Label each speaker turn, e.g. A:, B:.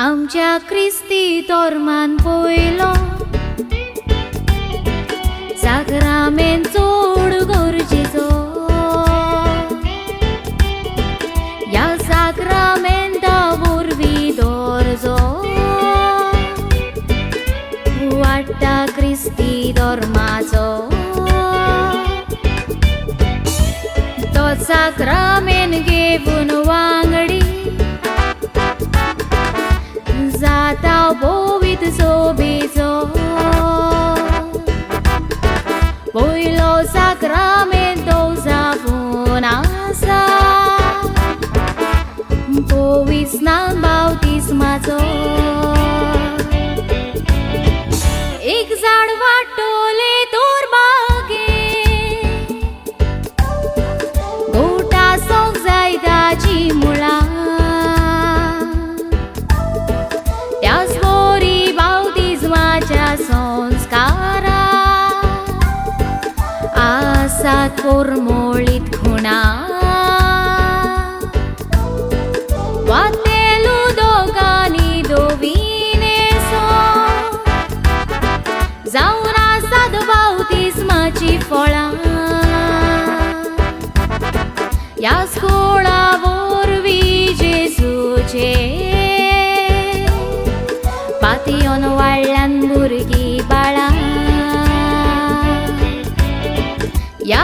A: आमच्या क्रिस्ती तोरमान पयलो साक्रामेंत चोड गरजेचो ह्या साक्रामेंता वरवीं दर्जो वाडटा क्रिस्ती धर्माचो तो साक्रामेंत घेवन वांगडी जाता पवित्र सोबेचो पयलो साक्रामेंत तो जावन आसा पवित्र स्नान बावतिस्माचो एक झाड वाटोले तोर बागे गोटा सोंग जाय ताची मुळां त्याच बरी बावतिस्माच्या संस्कारा आसात कोरमोळीत खुणा वातेलू दोगांनी दोविनेसो जावन आसात बावतिस्माची फळां ह्या स्कोळा वरवीं जेजूचे पातयोन वाडल्यान भुरगीं बाळां ह्या